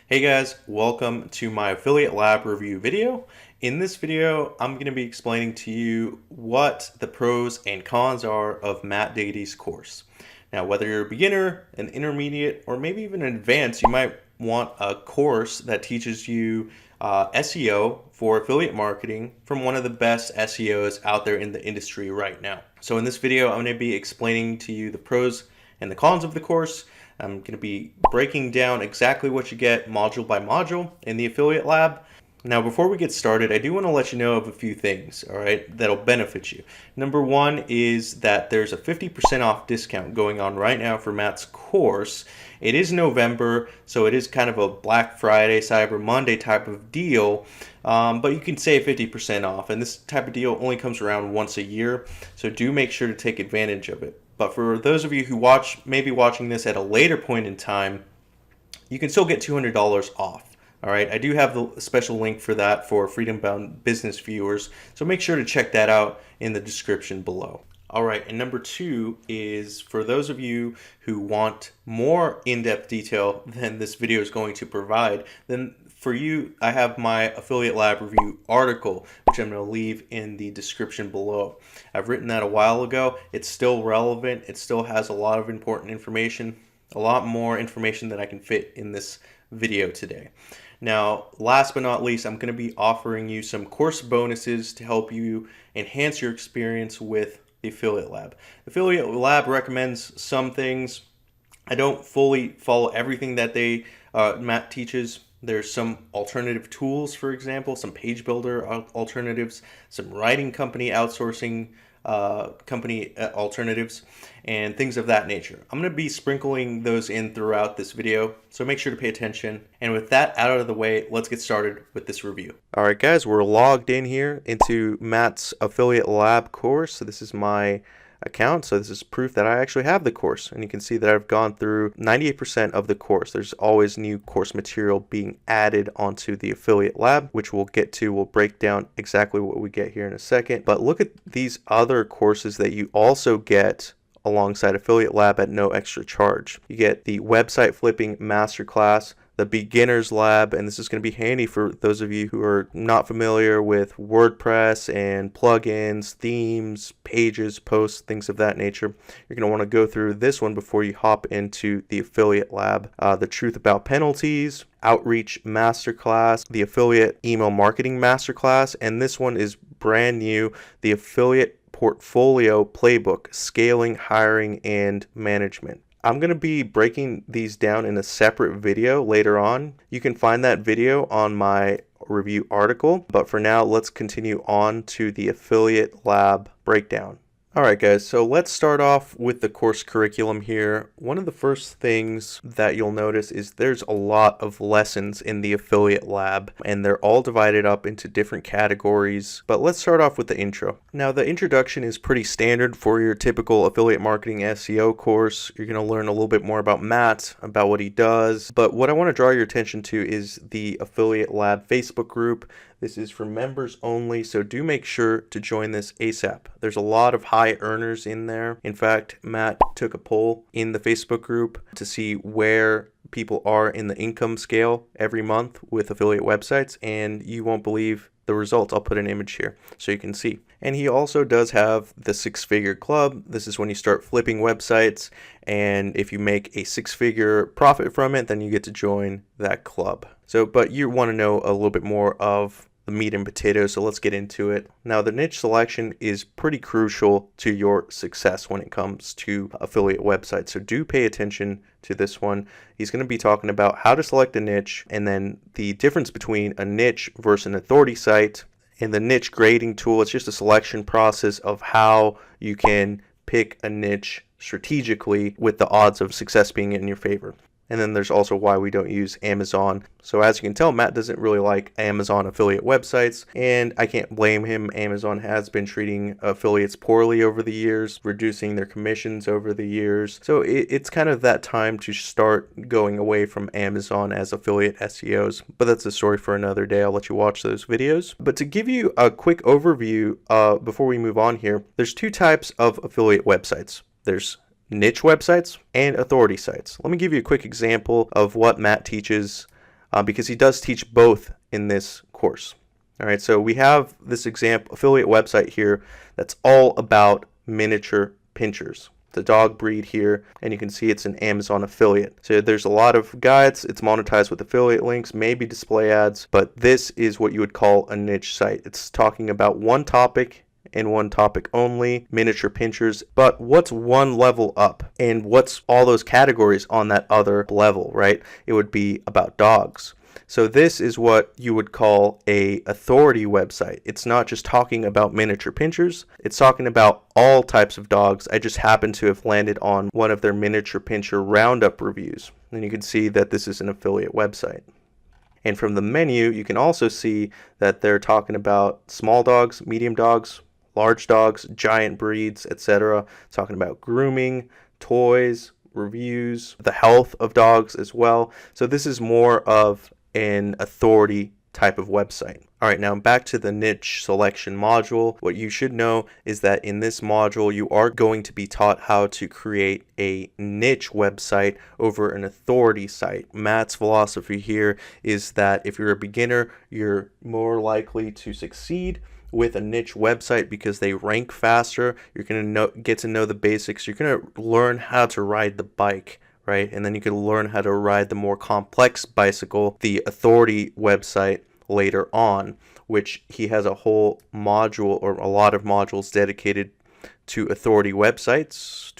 Hey guys, welcome to my affiliate lab review video. In this video, I'm going to be explaining to you what the pros and cons are of Matt Diggity's course. Now, whether you're a beginner, an intermediate, or maybe even an advanced, you might want a course that teaches you SEO for affiliate marketing from one of the best SEOs out there in the industry right now. So in this video, I'm going to be explaining to you the pros and the cons of the course. I'm going to be breaking down exactly what you get module by module in the affiliate lab. Now, before we get started, I do want to let you know of a few things, all right, that'll benefit you. Number one is that there's a 50% off discount going on right now for Matt's course. It is November, so it is kind of a Black Friday, Cyber Monday type of deal, but you can save 50% off, and this type of deal only comes around once a year, so do make sure to take advantage of it. But for those of you who may be watching this at a later point in time, you can still get $200 off. All right, I do have the special link for that for Freedom Bound business viewers, so make sure to check that out in the description below. All right, and number two is for those of you who want more in-depth detail than this video is going to provide, then for you, I have my affiliate lab review article, which I'm going to leave in the description below. I've written that a while ago. It's still relevant. It still has a lot of important information, a lot more information than I can fit in this video today. Now, last but not least, I'm going to be offering you some course bonuses to help you enhance your experience with the affiliate lab. The affiliate lab recommends some things. I don't fully follow everything that Matt teaches. There's some alternative tools, for example, some page builder alternatives, some writing company outsourcing alternatives, and things of that nature. I'm going to be sprinkling those in throughout this video, so make sure to pay attention. And with that out of the way, let's get started with this review. All right, guys, we're logged in here into Matt's affiliate lab course. So this is my account, so this is proof that I actually have the course, and you can see that I've gone through 98% of the course. There's always new course material being added onto the affiliate lab, which we'll get to. We'll break down exactly what we get here in a second, but look at these other courses that you also get alongside affiliate lab at no extra charge. You get the website flipping masterclass, the beginners lab, and this is going to be handy for those of you who are not familiar with WordPress and plugins, themes, pages, posts, things of that nature. You're going to want to go through this one before you hop into the affiliate lab. The truth about penalties, outreach masterclass, the affiliate email marketing masterclass, and this one is brand new, the affiliate portfolio playbook, scaling, hiring, and management. I'm going to be breaking these down in a separate video later on. You can find that video on my review article, but for now, let's continue on to the affiliate lab breakdown. All right, guys, so let's start off with the course curriculum here. One of the first things that you'll notice is there's a lot of lessons in the affiliate lab, and they're all divided up into different categories. But let's start off with the intro. Now, the introduction is pretty standard for your typical affiliate marketing SEO course. You're going to learn a little bit more about Matt, about what he does. But what I want to draw your attention to is the affiliate lab Facebook group. This is for members only, so do make sure to join this ASAP. There's a lot of high earners in there. In fact, Matt took a poll in the Facebook group to see where people are in the income scale every month with affiliate websites, and you won't believe the results. I'll put an image here so you can see. And he also does have the six-figure club. This is when you start flipping websites, and if you make a six-figure profit from it, then you get to join that club. So, but you want to know a little bit more of the meat and potatoes, so let's get into it. Now, the niche selection is pretty crucial to your success when it comes to affiliate websites, so do pay attention to this one. He's going to be talking about how to select a niche, and then the difference between a niche versus an authority site. And the niche grading tool, it's just a selection process of how you can pick a niche strategically with the odds of success being in your favor. And then there's also why we don't use Amazon. So as you can tell, Matt doesn't really like Amazon affiliate websites, and I can't blame him. Amazon has been treating affiliates poorly over the years, reducing their commissions over the years. So it's kind of that time to start going away from Amazon as affiliate SEOs. But that's a story for another day. I'll let you watch those videos. But to give you a quick overview before we move on here, there's two types of affiliate websites. There's niche websites and authority sites. Let me give you a quick example of what Matt teaches because he does teach both in this course. All right, so we have this example affiliate website here that's all about miniature pinschers. The dog breed here, and you can see it's an Amazon affiliate. So there's a lot of guides. It's monetized with affiliate links, maybe display ads, but this is what you would call a niche site. It's talking about one topic and one topic only, miniature pinschers. But what's one level up, and what's all those categories on that other level, right? It would be about dogs. So this is what you would call a authority website. It's not just talking about miniature pinschers. It's talking about all types of dogs. I just happen to have landed on one of their miniature pinscher roundup reviews. And you can see that this is an affiliate website. And from the menu, you can also see that they're talking about small dogs, medium dogs, large dogs, giant breeds, etc. Talking about grooming, toys, reviews, the health of dogs as well. So this is more of an authority type of website. All right, now back to the niche selection module. What you should know is that in this module, you are going to be taught how to create a niche website over an authority site. Matt's philosophy here is that if you're a beginner, you're more likely to succeed with a niche website because they rank faster. You're going to get to know the basics. You're going to learn how to ride the bike, right? And then you can learn how to ride the more complex bicycle, the authority website, later on, which he has a whole module or a lot of modules dedicated to authority websites.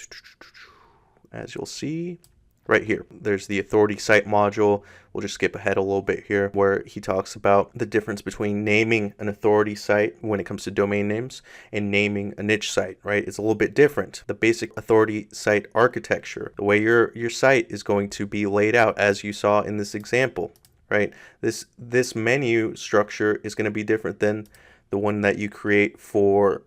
As you'll see right here, there's the authority site module. We'll just skip ahead a little bit here, where he talks about the difference between naming an authority site when it comes to domain names and naming a niche site, right? It's a little bit different. The basic authority site architecture, the way your site is going to be laid out, as you saw in this example, right? This menu structure is going to be different than the one that you create for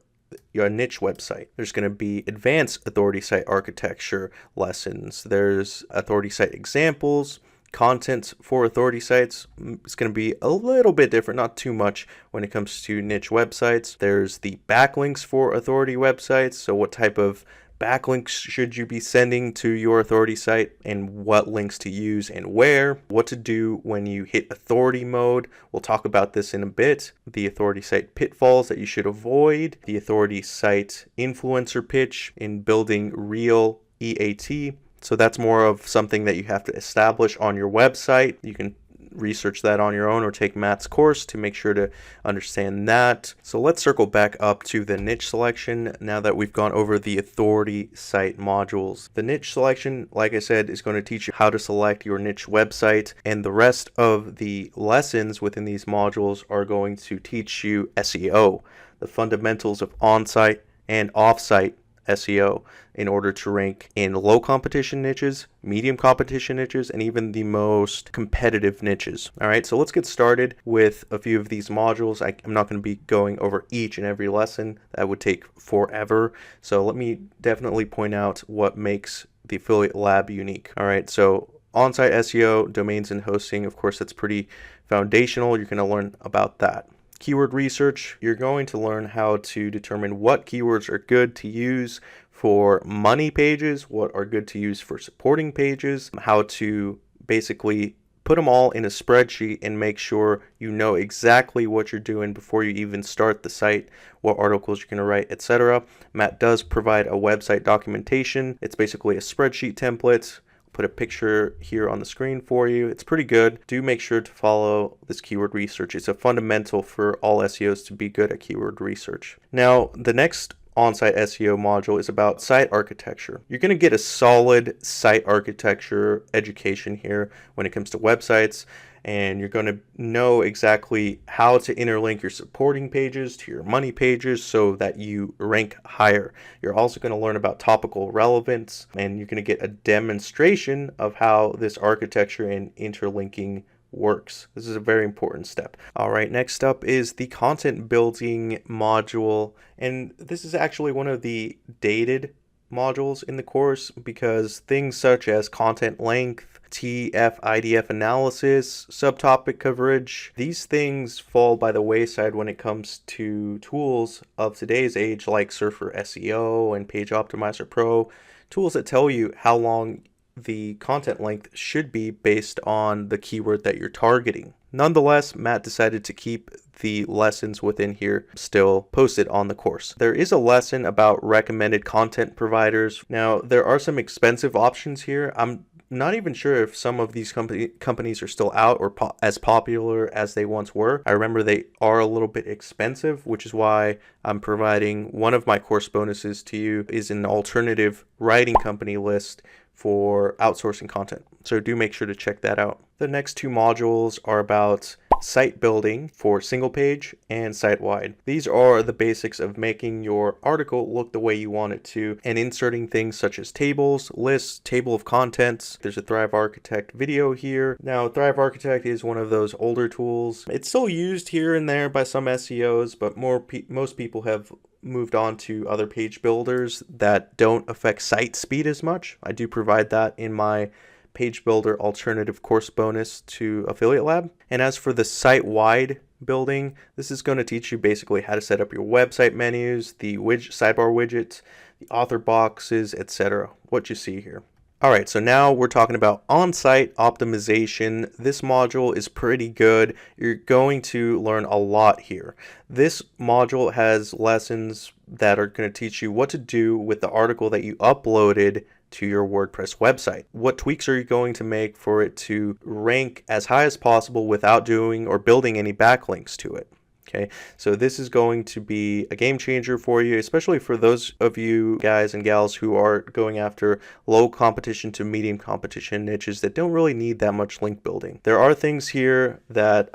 your niche website. There's going to be advanced authority site architecture lessons. There's authority site examples, content for authority sites. It's going to be a little bit different, not too much when it comes to niche websites. There's the backlinks for authority websites. So what type of backlinks should you be sending to your authority site, and what links to use and where, what to do when you hit authority mode. We'll talk about this in a bit. The authority site pitfalls that you should avoid, the authority site influencer pitch in building real EAT. So that's more of something that you have to establish on your website. You can research that on your own or take Matt's course to make sure to understand that. So let's circle back up to the niche selection now that we've gone over the authority site modules. The niche selection, like I said, is going to teach you how to select your niche website, and the rest of the lessons within these modules are going to teach you SEO, the fundamentals of on-site and off-site SEO in order to rank in low competition niches, medium competition niches, and even the most competitive niches. All right, so let's get started with a few of these modules. I'm not going to be going over each and every lesson. That would take forever. So let me definitely point out what makes the Affiliate Lab unique. All right, so on-site SEO, domains and hosting, of course, that's pretty foundational. You're going to learn about that. Keyword research, you're going to learn how to determine what keywords are good to use for money pages, what are good to use for supporting pages, how to basically put them all in a spreadsheet and make sure you know exactly what you're doing before you even start the site, what articles you're going to write, etc. Matt does provide a website documentation. It's basically a spreadsheet template. Put a picture here on the screen for you. It's pretty good. Do make sure to follow this keyword research. It's a fundamental for all SEOs to be good at keyword research. Now, the next on-site SEO module is about site architecture. You're going to get a solid site architecture education here when it comes to websites, and you're going to know exactly how to interlink your supporting pages to your money pages so that you rank higher. You're also going to learn about topical relevance, and you're going to get a demonstration of how this architecture and interlinking works. This is a very important step. All right, next up is the content building module, and this is actually one of the dated modules in the course because things such as content length, TF-IDF analysis, subtopic coverage, these things fall by the wayside when it comes to tools of today's age like Surfer SEO and Page Optimizer Pro, tools that tell you how long the content length should be based on the keyword that you're targeting. Nonetheless, Matt decided to keep the lessons within here still posted on the course. There is a lesson about recommended content providers. Now, there are some expensive options here. I'm not even sure if some of these companies are still out or as popular as they once were. I remember they are a little bit expensive, which is why I'm providing one of my course bonuses to you is an alternative writing company list for outsourcing content. So do make sure to check that out. The next two modules are about site building for single page and site wide. These are the basics of making your article look the way you want it to and inserting things such as tables, lists, table of contents. There's a Thrive Architect video here. Now, Thrive Architect is one of those older tools. It's still used here and there by some SEOs, but most people have moved on to other page builders that don't affect site speed as much. I do provide that in my page builder alternative course bonus to Affiliate Lab. And as for the site-wide building, this is going to teach you basically how to set up your website menus, the sidebar widgets, the author boxes, etc. What you see here. All right, so now we're talking about on-site optimization. This module is pretty good. You're going to learn a lot here. This module has lessons that are going to teach you what to do with the article that you uploaded to your WordPress website. What tweaks are you going to make for it to rank as high as possible without doing or building any backlinks to it? Okay, so this is going to be a game changer for you, especially for those of you guys and gals who are going after low competition to medium competition niches that don't really need that much link building. There are things here that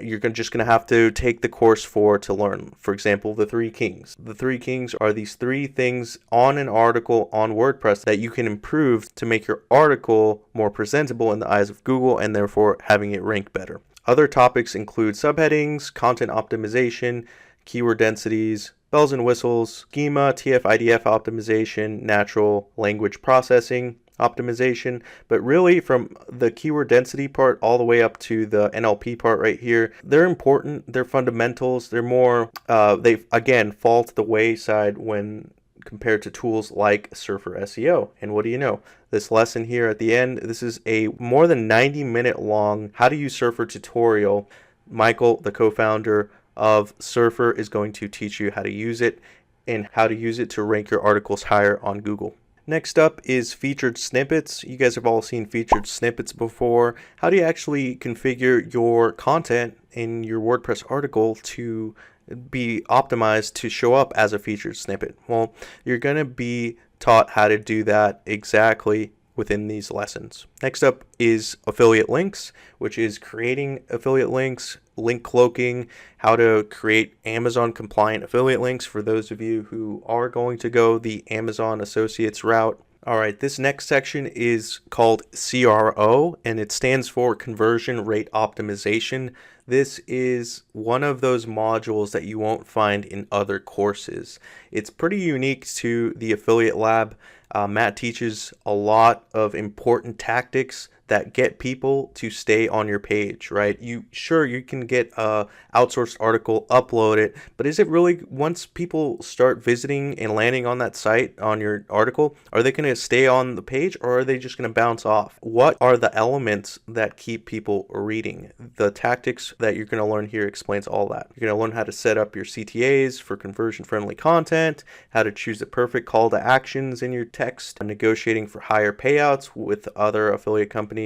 you're just going to have to take the course for to learn. For example, the 3 Kings. The 3 Kings are these 3 things on an article on WordPress that you can improve to make your article more presentable in the eyes of Google and therefore having it rank better. Other topics include subheadings, content optimization, keyword densities, bells and whistles, schema, TF-IDF optimization, natural language processing optimization. But really, from the keyword density part all the way up to the NLP part right here, they're important, they're fundamentals, they're more, they again fall to the wayside when compared to tools like Surfer SEO. And what do you know? This lesson here at the end, this is a more than 90-minute long how to use Surfer tutorial. Michael, the co-founder of Surfer, is going to teach you how to use it and how to use it to rank your articles higher on Google. Next up is featured snippets. You guys have all seen featured snippets before. How do you actually configure your content in your WordPress article to be optimized to show up as a featured snippet? Well, you're going to be taught how to do that exactly within these lessons. Next up is affiliate links, which is creating affiliate links, link cloaking, how to create Amazon compliant affiliate links for those of you who are going to go the Amazon Associates route. All right, this next section is called CRO, and it stands for Conversion Rate Optimization. This is one of those modules that you won't find in other courses. It's pretty unique to the Affiliate Lab. Matt teaches a lot of important tactics that get people to stay on your page, right? You can get a outsourced article, upload it, but is it really, once people start visiting and landing on that site on your article, are they going to stay on the page or are they just going to bounce off? What are the elements that keep people reading? The tactics that you're going to learn here explains all that. You're going to learn how to set up your CTAs for conversion-friendly content, how to choose the perfect call to actions in your text, negotiating for higher payouts with other affiliate companies,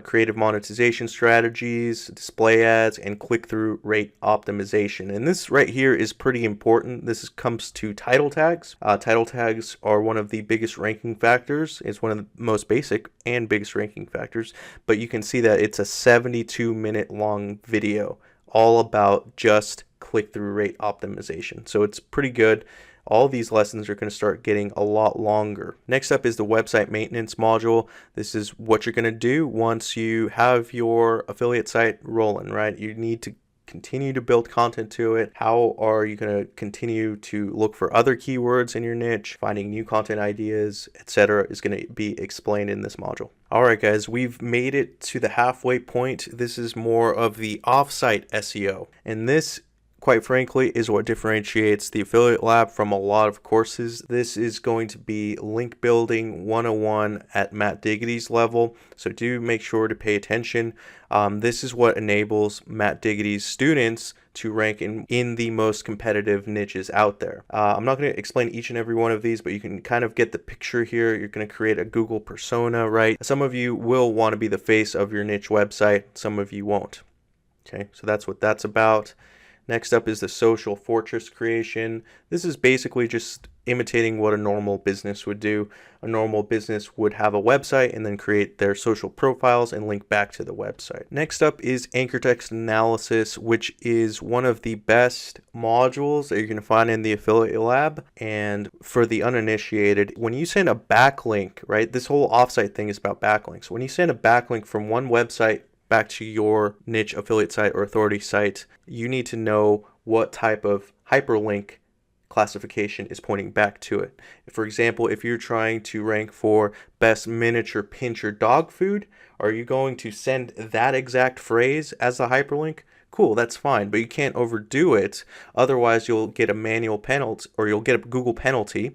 creative monetization strategies, display ads, and click-through rate optimization. And this right here is pretty important. This comes to title tags. Title tags are one of the biggest ranking factors. It's one of the most basic and biggest ranking factors. But you can see that it's a 72-minute long video all about just click-through rate optimization. So it's pretty good. All these lessons are going to start getting a lot longer. Next up is the website maintenance module. This is what you're going to do once you have your affiliate site rolling, right? You need to continue to build content to it. How are you going to continue to look for other keywords in your niche, finding new content ideas, etc. is going to be explained in this module. All right, guys, we've made it to the halfway point. This is more of the offsite SEO, and this quite frankly, is what differentiates the Affiliate Lab from a lot of courses. This is going to be link building 101 at Matt Diggity's level, so do make sure to pay attention. This is what enables Matt Diggity's students to rank in the most competitive niches out there. I'm not going to explain each and every one of these, but you can kind of get the picture here. You're going to create a Google persona, right? Some of you will want to be the face of your niche website. Some of you won't. Okay, so that's what that's about. Next up is the social fortress creation. This is basically just imitating what a normal business would do. A normal business would have a website and then create their social profiles and link back to the website. Next up is anchor text analysis, which is one of the best modules that you're going to find in the Affiliate Lab. And for the uninitiated, when you send a backlink, right, this whole offsite thing is about backlinks. When you send a backlink from one website back to your niche affiliate site or authority site, you need to know what type of hyperlink classification is pointing back to it. For example, if you're trying to rank for best miniature pincher dog food, are you going to send that exact phrase as a hyperlink? Cool, that's fine, but you can't overdo it. Otherwise, you'll get a manual penalty, or you'll get a Google penalty,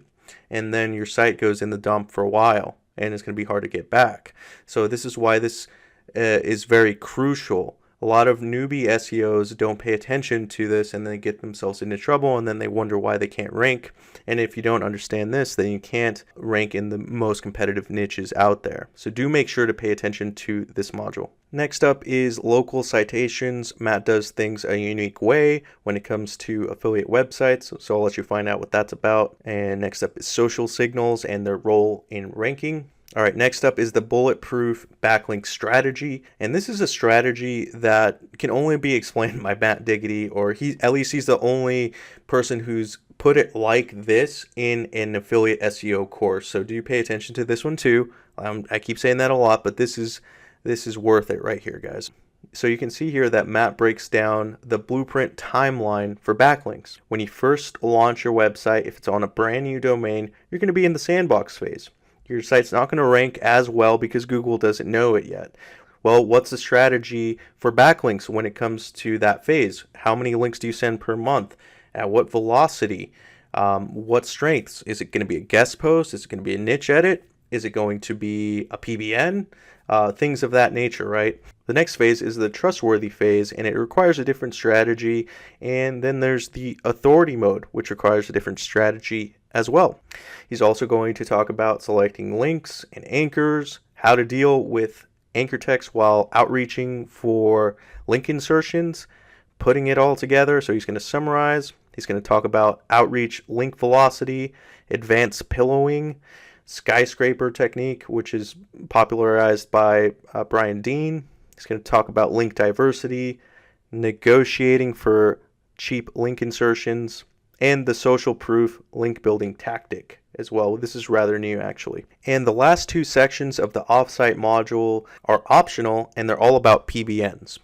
and then your site goes in the dump for a while, and it's going to be hard to get back. So this is why this is very crucial. A lot of newbie SEOs don't pay attention to this and they get themselves into trouble, and then they wonder why they can't rank. And if you don't understand this, then you can't rank in the most competitive niches out there. So do make sure to pay attention to this module. Next up is local citations. Matt does things a unique way when it comes to affiliate websites, so I'll let you find out what that's about. And next up is social signals and their role in ranking. All right, next up is the bulletproof backlink strategy. And this is a strategy that can only be explained by Matt Diggity, or at least he's the only person who's put it like this in an affiliate SEO course. So do pay attention to this one too. I keep saying that a lot, but this is worth it right here, guys. So you can see here that Matt breaks down the blueprint timeline for backlinks. When you first launch your website, if it's on a brand new domain, you're going to be in the sandbox phase. Your site's not going to rank as well because Google doesn't know it yet. Well, what's the strategy for backlinks when it comes to that phase? How many links do you send per month? At what velocity? What strengths? Is it going to be a guest post? Is it going to be a niche edit? Is it going to be a PBN? Things of that nature, right? The next phase is the trustworthy phase, and it requires a different strategy. And then there's the authority mode, which requires a different strategy as well. He's also going to talk about selecting links and anchors, how to deal with anchor text while outreaching for link insertions, putting it all together. So he's going to summarize. He's going to talk about outreach link velocity, advanced pillowing, skyscraper technique, which is popularized by Brian Dean. He's going to talk about link diversity, negotiating for cheap link insertions, and the social proof link building tactic as well. This is rather new, actually. And the last two sections of the offsite module are optional, and they're all about PBNs.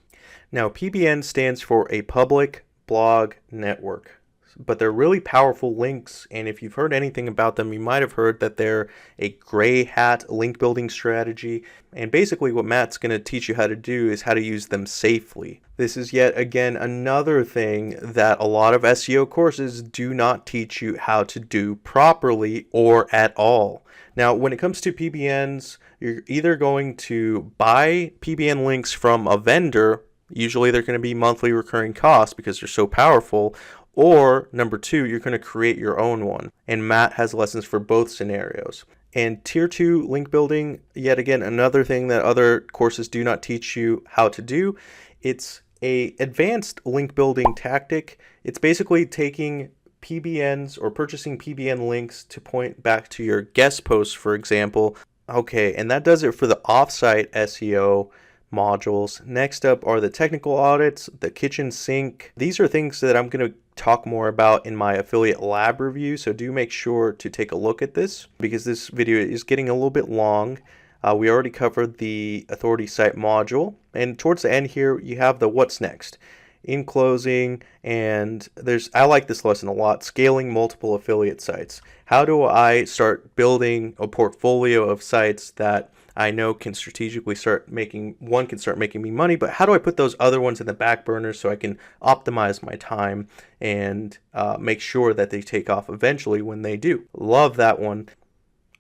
Now, PBN stands for a public blog network, but they're really powerful links, and if you've heard anything about them, you might have heard that they're a gray hat link building strategy. And basically what Matt's going to teach you how to do is how to use them safely. This is yet again another thing that a lot of SEO courses do not teach you how to do properly or at all. Now, when it comes to PBNs, you're either going to buy PBN links from a vendor. Usually they're going to be monthly recurring costs because they're so powerful. Or number two, you're going to create your own one. And Matt has lessons for both scenarios. And tier 2 link building, yet again, another thing that other courses do not teach you how to do. It's a advanced link building tactic. It's basically taking PBNs or purchasing PBN links to point back to your guest posts, for example. Okay, and that does it for the offsite SEO modules. Next up are the technical audits, the kitchen sink. These are things that I'm going to talk more about in my affiliate lab review, so do make sure to take a look at this because this video is getting a little bit long. We already covered the authority site module, and towards the end here you have the what's next. In closing, and I like this lesson a lot, scaling multiple affiliate sites. How do I start building a portfolio of sites that I know can strategically start making me money, but how do I put those other ones in the back burner so I can optimize my time and make sure that they take off eventually when they do? Love that one.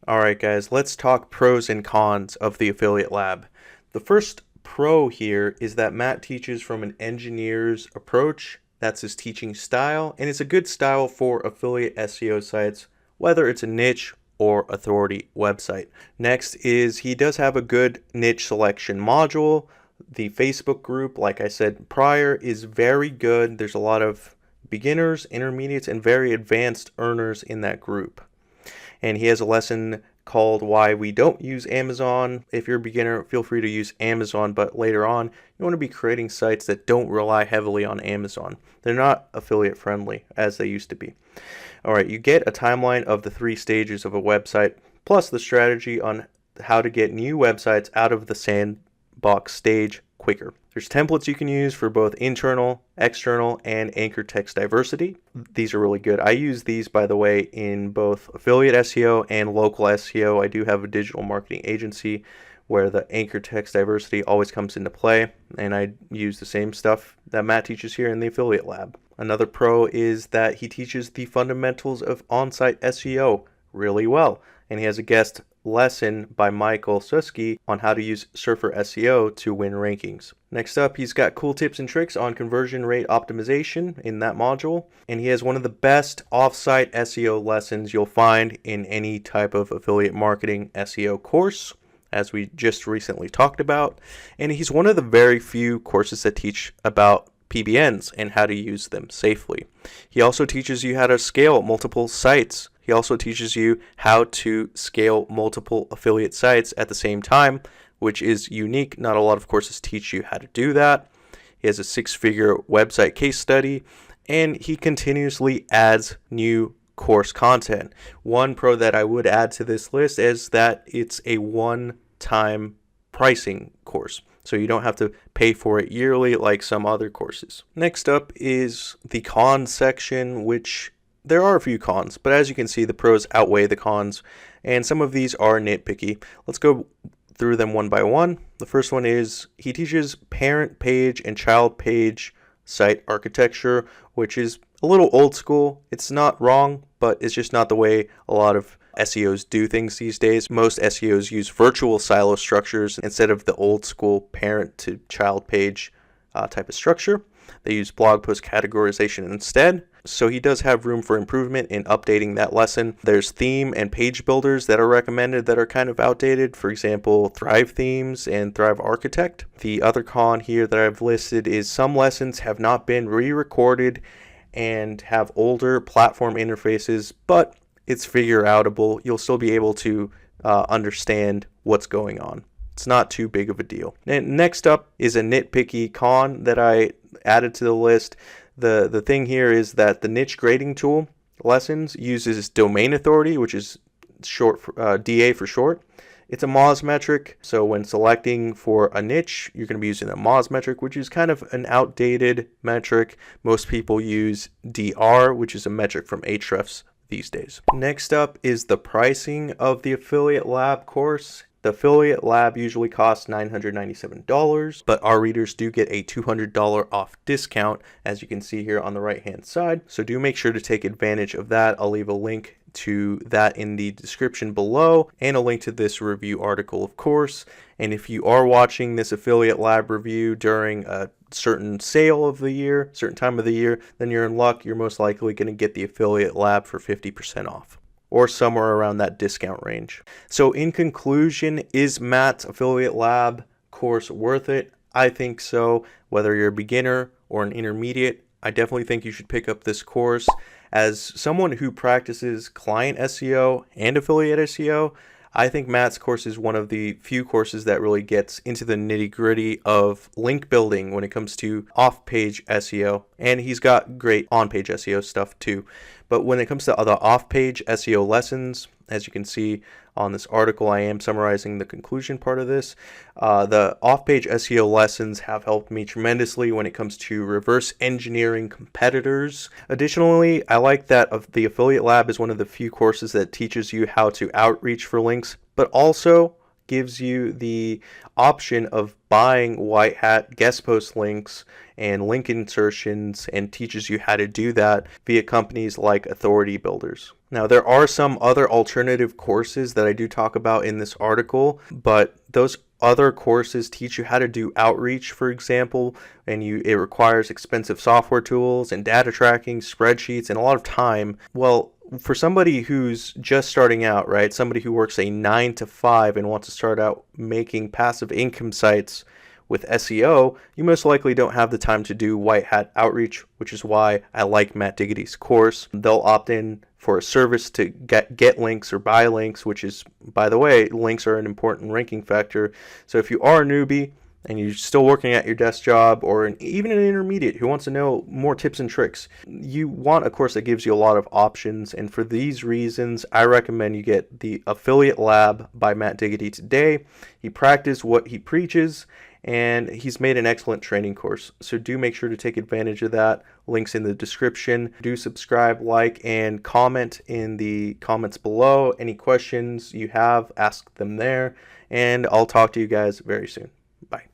All right, guys, let's talk pros and cons of the Affiliate Lab. The first pro here is that Matt teaches from an engineer's approach. That's his teaching style, and it's a good style for affiliate SEO sites, whether it's a niche or authority website. Next is he does have a good niche selection module. The Facebook group, like I said prior, is very good. There's a lot of beginners, intermediates, and very advanced earners in that group. And he has a lesson called Why We Don't Use Amazon. If you're a beginner, feel free to use Amazon, but later on, you want to be creating sites that don't rely heavily on Amazon. They're not affiliate friendly as they used to be. All right, you get a timeline of the 3 stages of a website, plus the strategy on how to get new websites out of the sandbox stage quicker. There's templates you can use for both internal, external, and anchor text diversity. These are really good. I use these, by the way, in both affiliate SEO and local SEO. I do have a digital marketing agency where the anchor text diversity always comes into play, and I use the same stuff that Matt teaches here in the Affiliate Lab. Another pro is that he teaches the fundamentals of on-site SEO really well, and he has a guest lesson by Michael Suski on how to use Surfer SEO to win rankings. Next up, he's got cool tips and tricks on conversion rate optimization in that module, and he has one of the best offsite SEO lessons you'll find in any type of affiliate marketing SEO course, as we just recently talked about, and he's one of the very few courses that teach about PBNs and how to use them safely. He also teaches you how to scale multiple sites. He also teaches you how to scale multiple affiliate sites at the same time, which is unique. Not a lot of courses teach you how to do that. He has a 6-figure website case study, and he continuously adds new course content. One pro that I would add to this list is that it's a one-time pricing course, so you don't have to pay for it yearly like some other courses. Next up is the cons section, which there are a few cons, but as you can see, the pros outweigh the cons, and some of these are nitpicky. Let's go through them one by one. The first one is he teaches parent page and child page site architecture, which is a little old school. It's not wrong, but it's just not the way a lot of SEOs do things these days. Most SEOs use virtual silo structures instead of the old school parent to child page type of structure. They use blog post categorization instead. So he does have room for improvement in updating that lesson. There's theme and page builders that are recommended that are kind of outdated. For example, Thrive Themes and Thrive Architect. The other con here that I've listed is some lessons have not been re-recorded and have older platform interfaces, but it's figure outable. You'll still be able to understand what's going on. It's not too big of a deal. And next up is a nitpicky con that I added to the list. The thing here is that the niche grading tool lessons uses domain authority, which is short for, DA for short. It's a Moz metric, so when selecting for a niche, you're going to be using a Moz metric, which is kind of an outdated metric. Most people use DR, which is a metric from Ahrefs these days. Next up is the pricing of the Affiliate Lab course. The Affiliate Lab usually costs $997, but our readers do get a $200 off discount, as you can see here on the right hand side. So do make sure to take advantage of that. I'll leave a link to that in the description below and a link to this review article, of course. And if you are watching this Affiliate Lab review during a certain sale of the year, certain time of the year, then you're in luck. You're most likely going to get the Affiliate Lab for 50% off, or somewhere around that discount range. So in conclusion, is Matt's Affiliate Lab course worth it? I think so. Whether you're a beginner or an intermediate, I definitely think you should pick up this course. As someone who practices client SEO and affiliate SEO, I think Matt's course is one of the few courses that really gets into the nitty-gritty of link building when it comes to off-page SEO, and he's got great on-page SEO stuff too. But when it comes to the off-page SEO lessons, as you can see on this article, I am summarizing the conclusion part of this. The off-page SEO lessons have helped me tremendously when it comes to reverse engineering competitors. Additionally, I like that the Affiliate Lab is one of the few courses that teaches you how to outreach for links, but also gives you the option of buying white hat guest post links and link insertions and teaches you how to do that via companies like Authority Builders. Now, there are some other alternative courses that I do talk about in this article, but those other courses teach you how to do outreach, for example, and it requires expensive software tools and data tracking, spreadsheets, and a lot of time. Well, for somebody who's just starting out, right, somebody who works a 9 to 5 and wants to start out making passive income sites with SEO, you most likely don't have the time to do white hat outreach, which is why I like Matt Diggity's course. They'll opt in for a service to get links or buy links, which is, by the way, links are an important ranking factor. So if you are a newbie and you're still working at your desk job, or even an intermediate who wants to know more tips and tricks, you want a course that gives you a lot of options. And for these reasons, I recommend you get the Affiliate Lab by Matt Diggity today. He practiced what he preaches, and he's made an excellent training course. So do make sure to take advantage of that. Links in the description. Do subscribe, like, and comment in the comments below. Any questions you have, ask them there. And I'll talk to you guys very soon. Bye.